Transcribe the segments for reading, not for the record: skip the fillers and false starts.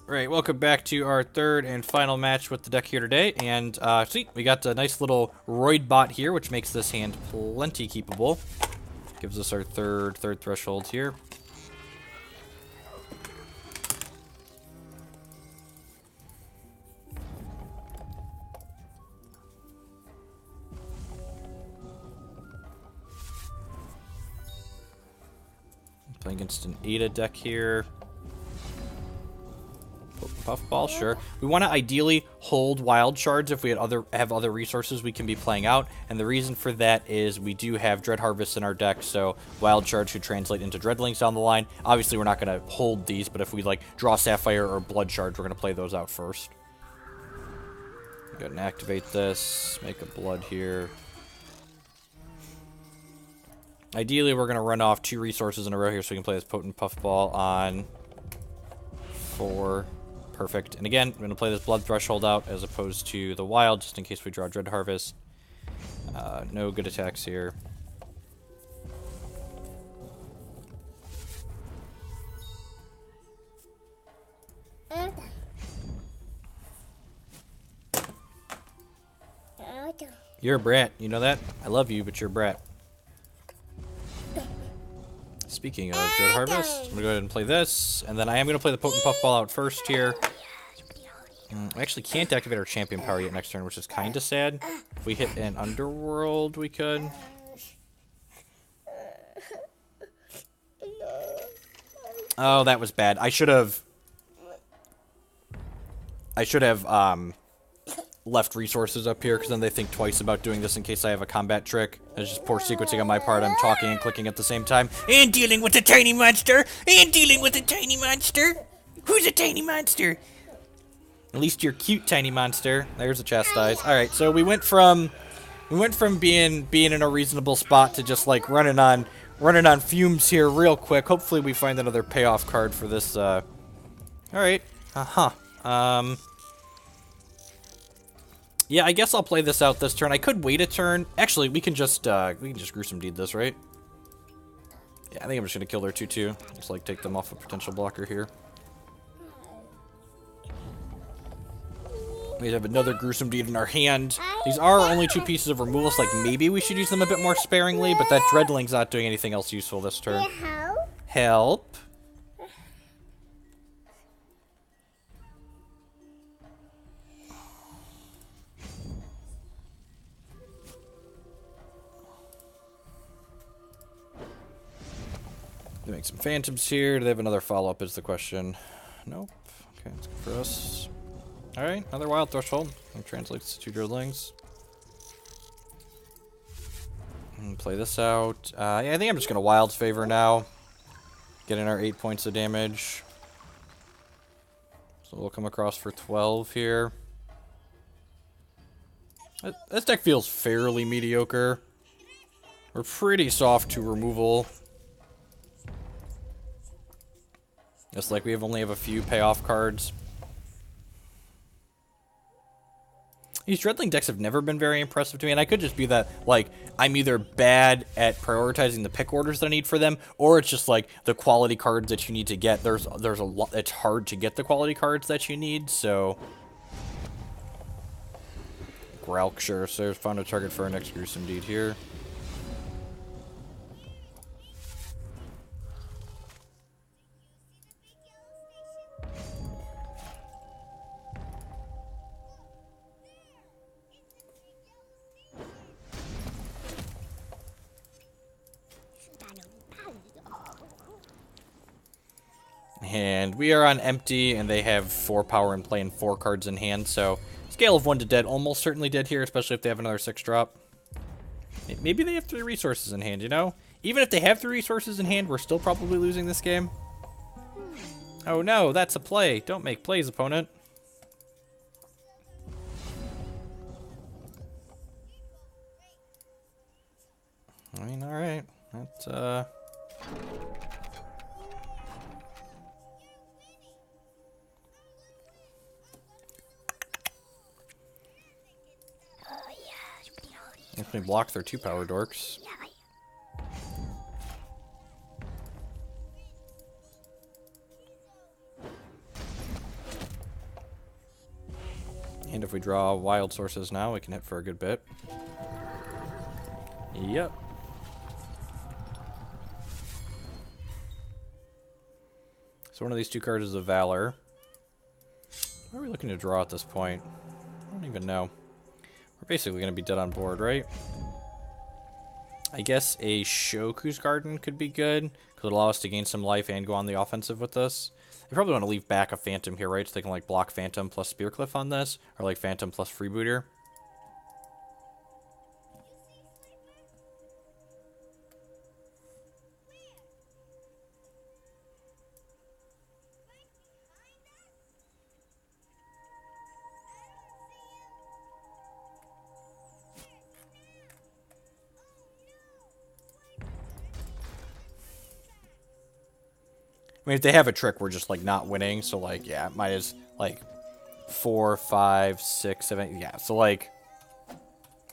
Right, welcome back to our third and final match with the deck here today, and sweet, we got a nice little Roid bot here, which makes this hand plenty keepable. Gives us our third threshold here. Playing against an Ada deck here. Puffball, sure. We want to ideally hold wild shards if we have other resources we can be playing out, and the reason for that is we do have Dread Harvest in our deck, so wild shards should translate into Dreadlings down the line. Obviously, we're not going to hold these, but if we like draw Sapphire or Blood Shards, we're going to play those out first. Go ahead and activate this, make a Blood here. Ideally, we're going to run off 2 resources in a row here so we can play this Potent Puffball on 4. Perfect. And again, I'm going to play this Blood Threshold out as opposed to the Wild, just in case we draw Dread Harvest. No good attacks here. You're a brat. You know that? I love you, but you're a brat. Speaking of Dread Harvest, I'm going to go ahead and play this, and then I am going to play the Potent Puffball out first here. We actually can't activate our Champion Power yet next turn, which is kind of sad. If we hit an Underworld, we could. Oh, that was bad. I should have left resources up here, because then they think twice about doing this in case I have a combat trick. It's just poor sequencing on my part. I'm talking and clicking at the same time. And dealing with a tiny monster! And dealing with a tiny monster! Who's a tiny monster? At least you're cute, tiny monster. There's a chastise. Alright, so we went from being in a reasonable spot to just like running on fumes here real quick. Hopefully we find another payoff card for this. Alright. Yeah, I guess I'll play this out this turn. I could wait a turn. Actually, we can just Gruesome Deed this, right? Yeah, I think I'm just gonna kill their 2/2. Just like take them off a potential blocker here. We have another Gruesome Deed in our hand. These are only 2 pieces of removal, so like maybe we should use them a bit more sparingly, but that Dreadling's not doing anything else useful this turn. Help. They make some Phantoms here. Do they have another follow-up is the question. Nope. Okay, that's good for us. Alright, another Wild Threshold. That translates to 2 Dreadlings. And play this out. Yeah, I think I'm just going to Wild's Favor now. Get in our 8 points of damage. So we'll come across for 12 here. This deck feels fairly mediocre. We're pretty soft to removal. Just like we only have a few payoff cards. These Dreadling decks have never been very impressive to me, and I could just be that, like, I'm either bad at prioritizing the pick orders that I need for them, or it's just, like, the quality cards that you need to get. There's a lot, it's hard to get the quality cards that you need, so... Gralk, sure, so found a target for our next Gruesome Deed here. And we are on empty, and they have 4 power in play and 4 cards in hand, so scale of 1 to dead, almost certainly dead here, especially if they have another 6-drop. Maybe they have 3 resources in hand, you know? Even if they have 3 resources in hand, we're still probably losing this game. Oh no, that's a play. Don't make plays, opponent. I mean, alright. That's, If we block their 2 power dorks. And if we draw wild sources now, we can hit for a good bit. Yep. So one of these two cards is a Valor. What are we looking to draw at this point? I don't even know. We're basically going to be dead on board, right? I guess a Shoku's Garden could be good, because it'll allow us to gain some life and go on the offensive with this. I probably want to leave back a Phantom here, right? So they can, like, block Phantom plus Spearcliff on this, or, like, Phantom plus Freebooter. I mean, if they have a trick, we're just, like, not winning. So, like, yeah, might as, like, 4, 5, 6, 7... Yeah, so, like,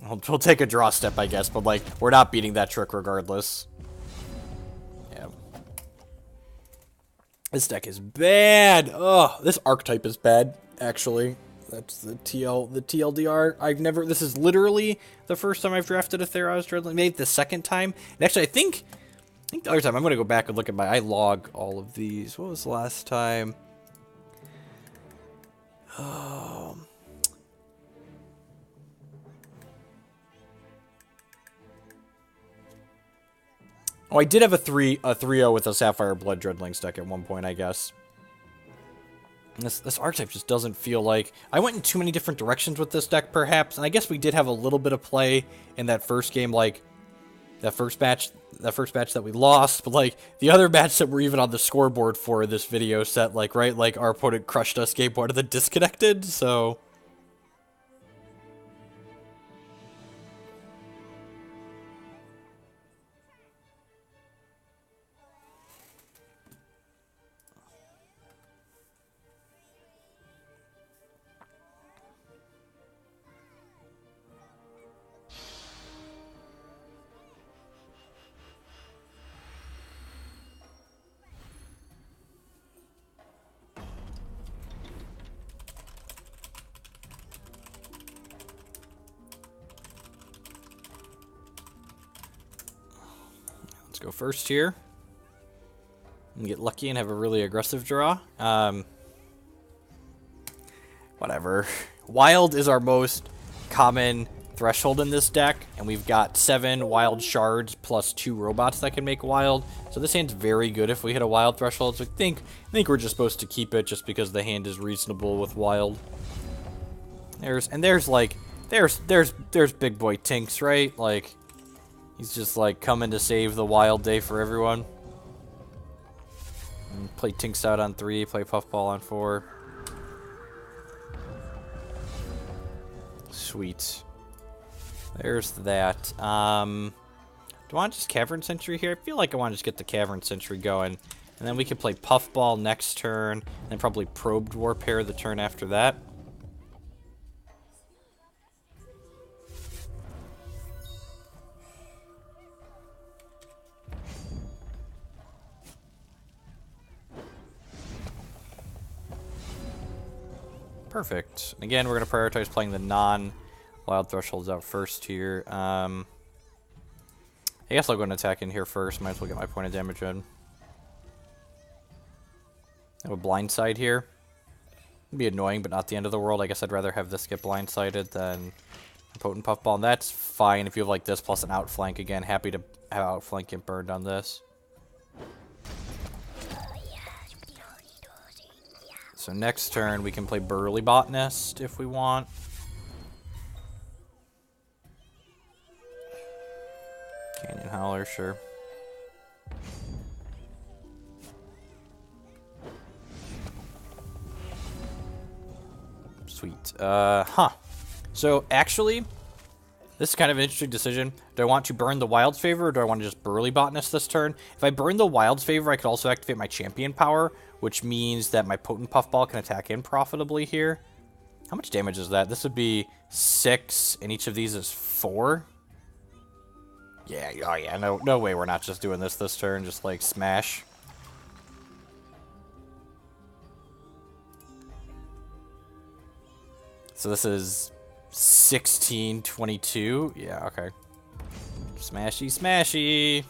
we'll take a draw step, I guess. But, like, we're not beating that trick regardless. Yeah. This deck is bad. Oh, this archetype is bad, actually. That's the TLDR. I've never... This is literally the first time I've drafted a Theros Dreadling. Maybe the second time. And actually, I think the other time, I'm going to go back and look at I log all of these. What was the last time? Oh. Oh, I did have a 3-0 with a Sapphire Blood Dreadlings deck at one point, I guess. And this archetype just doesn't feel like... I went in too many different directions with this deck, perhaps. And I guess we did have a little bit of play in that first game, like... That first match that we lost, but, like, the other match that we're even on the scoreboard for this video set, like, right? Like, our opponent crushed us game one of the disconnected, so... Go first here and get lucky and have a really aggressive draw. Whatever. Wild is our most common threshold in this deck, and we've got 7 wild shards plus 2 robots that can make wild. So this hand's very good if we hit a wild threshold. So I think we're just supposed to keep it just because the hand is reasonable with wild. There's big boy Tinks, right? Like, he's just, like, coming to save the wild day for everyone. And play Tinks out on 3, play Puffball on 4. Sweet. There's that. Do I want to just Cavern Sentry here? I feel like I want to just get the Cavern Sentry going. And then we can play Puffball next turn, and then probably Probed Warpair the turn after that. Perfect. Again, we're going to prioritize playing the non-wild thresholds out first here. I guess I'll go and attack in here first. Might as well get my point of damage in. I have a blindside here. It'd be annoying, but not the end of the world. I guess I'd rather have this get blindsided than a potent puffball. And that's fine if you have like this plus an outflank. Again, happy to have outflank get burned on this. So next turn, we can play Burly Botanist if we want. Canyon Howler, sure. Sweet. So actually, this is kind of an interesting decision. Do I want to burn the Wild's Favor, or do I want to just Burly Botanist this turn? If I burn the Wild's Favor, I could also activate my Champion Power, which means that my Potent Puffball can attack in profitably here. How much damage is that? This would be 6, and each of these is 4. Yeah, oh yeah, no way we're not just doing this turn, just like smash. So this is 1622. Yeah, okay. Smashy, smashy.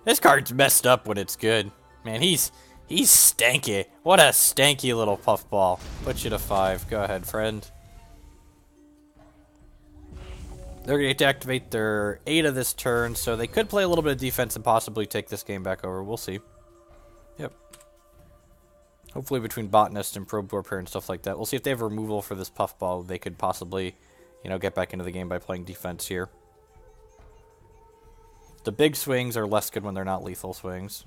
This card's messed up when it's good. Man, he's stanky. What a stanky little puffball. Put you to 5. Go ahead, friend. They're going to activate their 8 of this turn, so they could play a little bit of defense and possibly take this game back over. We'll see. Yep. Hopefully between Botanist and Probe Dwarf Pair and stuff like that. We'll see if they have removal for this puffball. They could possibly, you know, get back into the game by playing defense here. The big swings are less good when they're not lethal swings.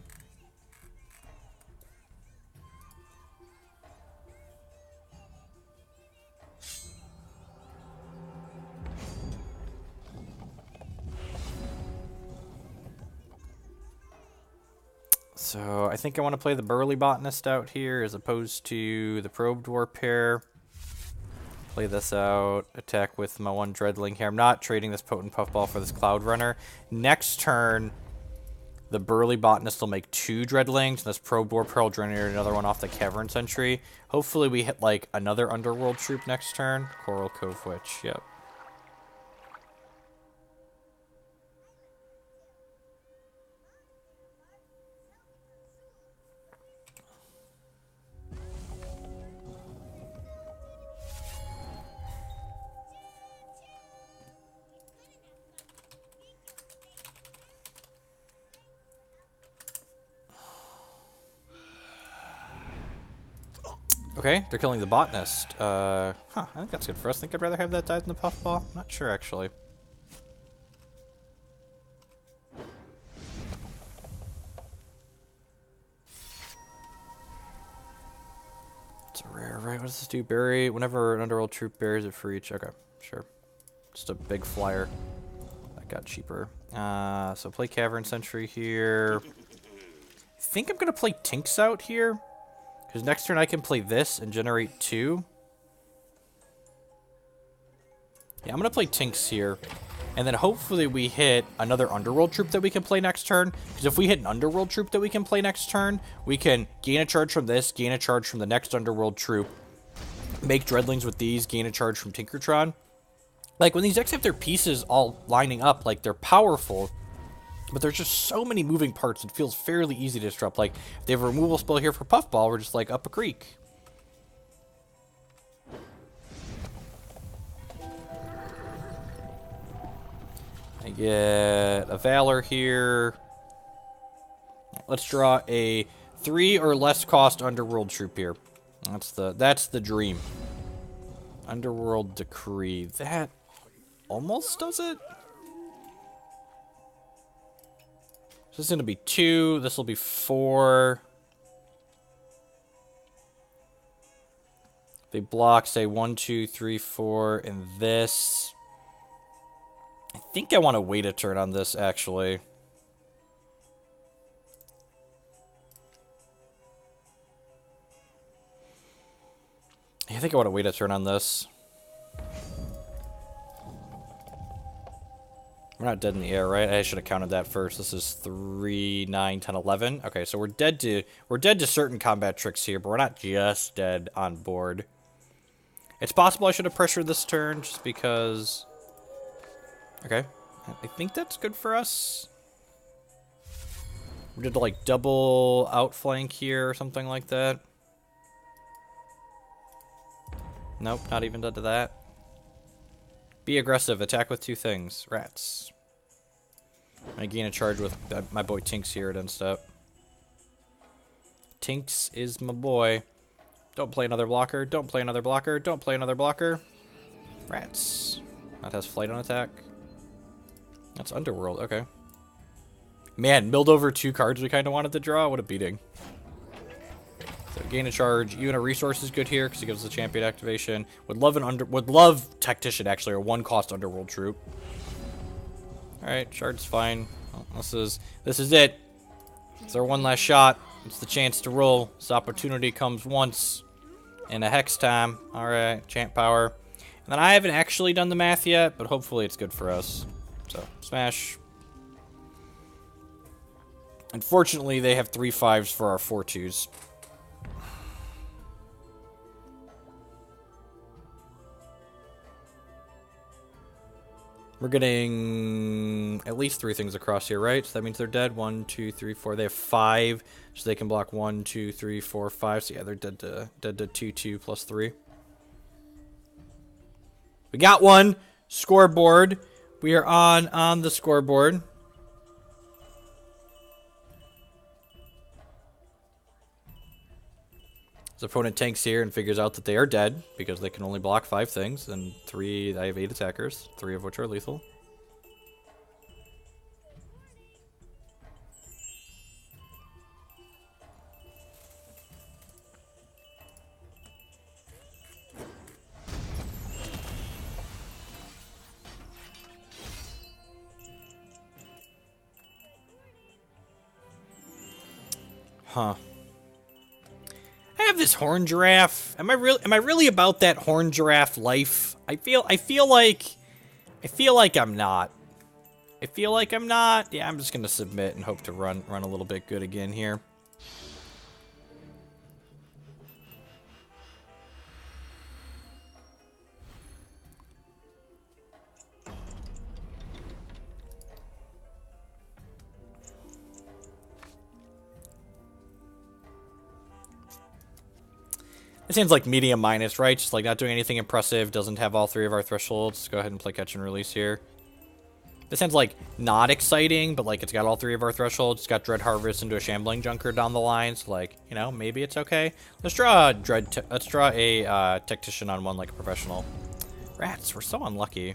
So I think I want to play the Burly Botanist out here as opposed to the Probe Dwarf Pair. Play this out, attack with my 1 Dreadling here. I'm not trading this Potent Puffball for this Cloud Runner. Next turn, the Burly Botanist will make 2 Dreadlings, and this Probe Dwarf Pair will generate another one off the Cavern Sentry. Hopefully we hit, like, another Underworld Troop next turn. Coral Cove Witch, yep. Okay, they're killing the Botanist. I think that's good for us. I think I'd rather have that die than the Puffball. Not sure, actually. It's a rare, right? What does this do? Bury whenever an Underworld troop buries it for each. Okay, sure. Just a big flyer. That got cheaper. So play Cavern Sentry here. I think I'm going to play Tinks out here. Because next turn I can play this and generate 2. Yeah, I'm going to play Tinks here. And then hopefully we hit another Underworld troop that we can play next turn. Because if we hit an Underworld troop that we can play next turn, we can gain a charge from this, gain a charge from the next Underworld troop, make Dreadlings with these, gain a charge from Tinkertron. Like, when these decks have their pieces all lining up, like, they're powerful. But there's just so many moving parts, it feels fairly easy to disrupt. Like, if they have a removal spell here for Puffball, we're just like up a creek. I get a Valor here. Let's draw a 3 or less cost Underworld troop here. That's the dream. Underworld Decree. That almost does it. This is going to be 2. This will be 4. They block, say, 1, 2, 3, 4, and this. I think I want to wait a turn on this, actually. I think I want to wait a turn on this. We're not dead in the air, right? I should have counted that first. This is 3, 9, 10, 11. Okay, so we're dead to certain combat tricks here, but we're not just dead on board. It's possible I should have pressured this turn just because... Okay, I think that's good for us. We did like double outflank here or something like that. Nope, not even done to that. Be aggressive. Attack with 2 things. Rats. I gain a charge with my boy Tinks here at end step. Tinks is my boy. Don't play another blocker. Don't play another blocker. Don't play another blocker. Rats. That has flight on attack. That's Underworld. Okay. Man, milled over 2 cards we kind of wanted to draw. What a beating. So gain a charge. Even a resource is good here because it gives the champion activation. Would love Tactician actually, or 1 cost Underworld troop. All right, charge's fine. Well, this is it. It's our one last shot. It's the chance to roll. This opportunity comes once in a hex time. All right, champ power. And then I haven't actually done the math yet, but hopefully it's good for us. So smash. Unfortunately, they have 3 5s for our 4 2s. We're getting at least 3 things across here, right? So that means they're dead. 1, 2, 3, 4. They have 5, so they can block 1, 2, 3, 4, 5. So yeah, they're dead to 2, 2 plus 3. We got one. Scoreboard. We are on the scoreboard. His opponent tanks here and figures out that they are dead because they can only block 5 things, and 3. I have 8 attackers, 3 of which are lethal. Huh. I have this horn giraffe. Am I really about that horn giraffe life? I feel like I'm not. I feel like I'm not. Yeah, I'm just gonna submit and hope to run a little bit good again here. It seems like medium minus, right? Just like not doing anything impressive, doesn't have all 3 of our thresholds. Go ahead and play catch and release here. This sounds like not exciting, but like it's got all 3 of our thresholds. It's got Dread Harvest into a Shambling Junker down the line, so like, you know, maybe it's okay. Let's draw a Tactician on 1 like a professional. Rats, we're so unlucky.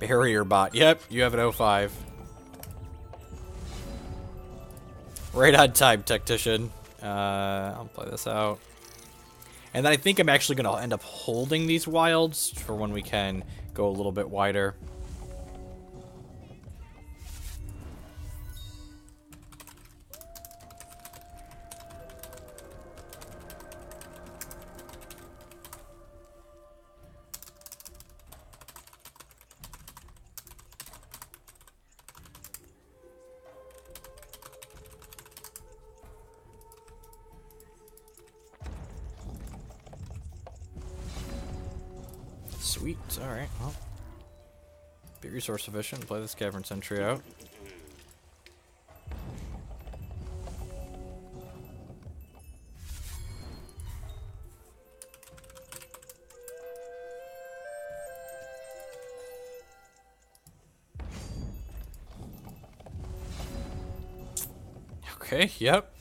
Barrier bot. Yep, you have an 05. Right on time, Tactician. I'll play this out. And then I think I'm actually going to end up holding these wilds for when we can go a little bit wider. Sweet. Alright, well. Be resource efficient. Play this Cavern Sentry out. Okay, yep.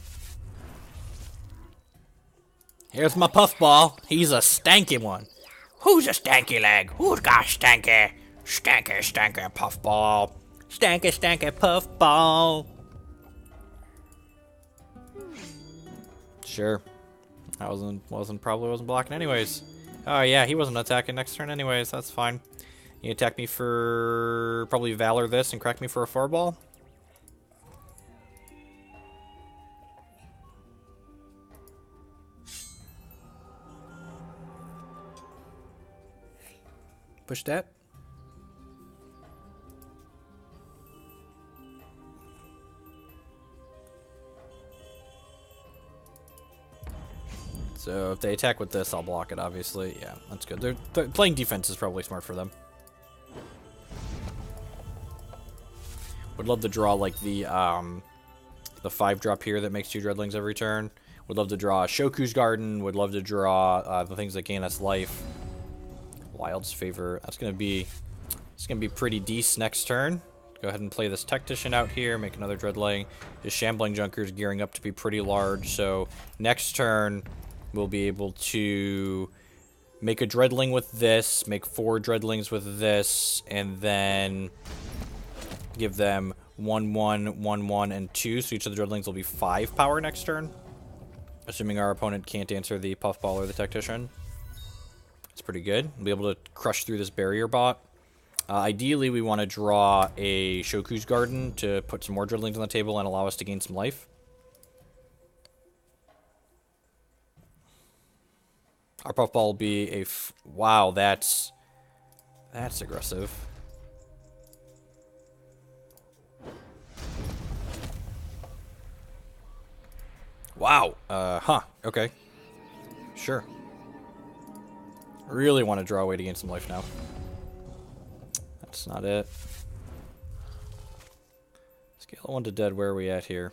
Here's my puffball. He's a stanky one. Who's a stanky leg? Who's got stanky? Stanky, stanky puffball. Stanky, stanky puffball. Sure. I probably wasn't blocking anyways. Oh yeah, he wasn't attacking next turn anyways. That's fine. You attack me for probably Valor this and crack me for a 4-ball. Push that. So if they attack with this, I'll block it, obviously. Yeah, that's good. They're playing defense is probably smart for them. Would love to draw, like, the 5-drop here that makes 2 Dreadlings every turn. Would love to draw Shoku's Garden. Would love to draw the things that gain us life. Wild's Favor. It's gonna be pretty decent next turn. Go ahead and play this Tactician out here, make another Dreadling. His Shambling Junker's gearing up to be pretty large, so next turn we'll be able to make a Dreadling with this, make 4 Dreadlings with this, and then give them 1, 1, 1, 1, and 2, so each of the Dreadlings will be 5 power next turn. Assuming our opponent can't answer the Puffball or the Tactician. It's pretty good. We'll be able to crush through this barrier bot. Ideally, we want to draw a Shoku's Garden to put some more Dreadlings on the table and allow us to gain some life. Our Puffball will be a... wow, that's aggressive. Wow. Huh. Okay. Sure. Really want to draw a way to gain some life now. That's not it. Scale of 1 to dead, where are we at here?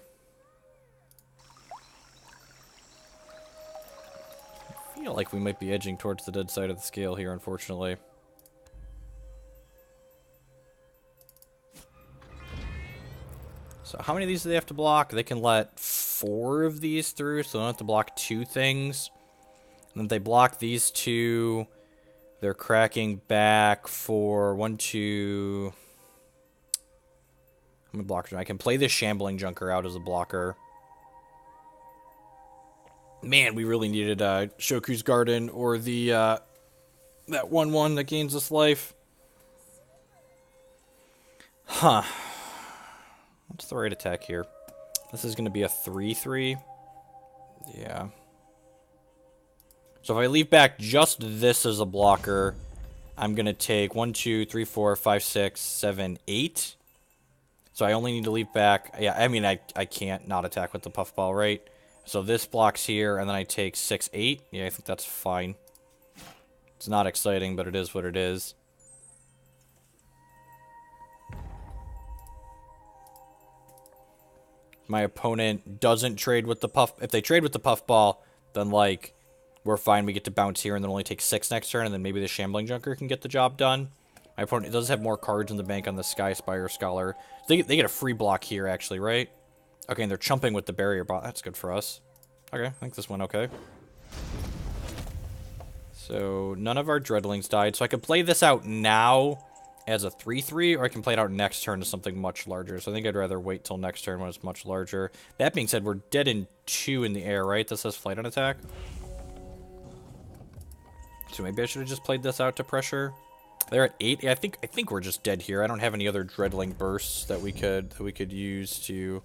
I feel like we might be edging towards the dead side of the scale here, unfortunately. So how many of these do they have to block? They can let 4 of these through, so they don't have to block 2 things. And then if they block these 2, they're cracking back for 1, 2... I'm gonna block. I can play this Shambling Junker out as a blocker. Man, we really needed Shoku's Garden or the that 1/1 that gains us life. Huh. What's the right attack here? This is going to be a 3/3. Yeah. So if I leave back just this as a blocker, I'm going to take 1, 2, 3, 4, 5, 6, 7, 8. So I only need to leave back... Yeah, I mean, I can't not attack with the Puffball, right? So this blocks here, and then I take 6, 8. Yeah, I think that's fine. It's not exciting, but it is what it is. My opponent doesn't trade with the Puff... If they trade with the Puffball, then, like, we're fine. We get to bounce here and then only take 6 next turn, and then maybe the Shambling Junker can get the job done. My opponent does have more cards in the bank on the Sky Spire Scholar. They get a free block here, actually, right? Okay, and they're chumping with the Barrier Bot. That's good for us. Okay, I think this went okay. So, none of our Dreadlings died. So I can play this out now as a 3/3, or I can play it out next turn as something much larger. So I think I'd rather wait till next turn when it's much larger. That being said, we're dead in 2 in the air, right? This says Flight on Attack. So maybe I should have just played this out to pressure. They're at 8. Yeah, I think we're just dead here. I don't have any other Dreadling bursts that we could use to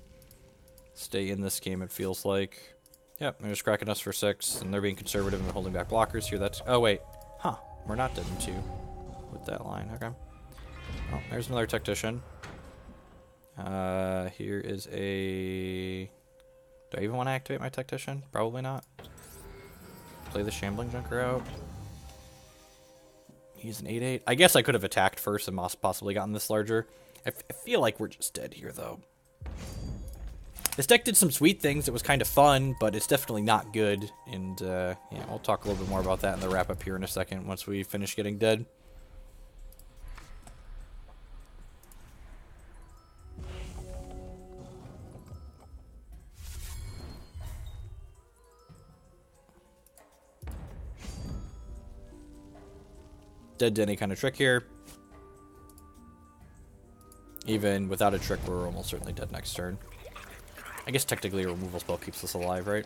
stay in this game, it feels like. Yep, they're just cracking us for 6, and they're being conservative and holding back blockers here. That's... Oh, wait. Huh. We're not dead in 2 with that line. Okay. Oh, there's another Tactician. Here is a... Do I even want to activate my Tactician? Probably not. Play the Shambling Junker out. He's an 8/8. I guess I could have attacked first and possibly gotten this larger. I feel like we're just dead here, though. This deck did some sweet things. It was kind of fun, but it's definitely not good. And, yeah, I'll talk a little bit more about that in the wrap-up here in a second once we finish getting dead. Dead to any kind of trick here. Even without a trick, we're almost certainly dead next turn. I guess technically a removal spell keeps us alive, right?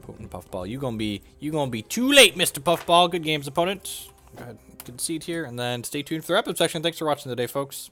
Potent Puffball. You gonna be too late, Mr. Puffball. Good games, opponent. Go ahead and concede here, and then stay tuned for the wrap-up section. Thanks for watching today, folks.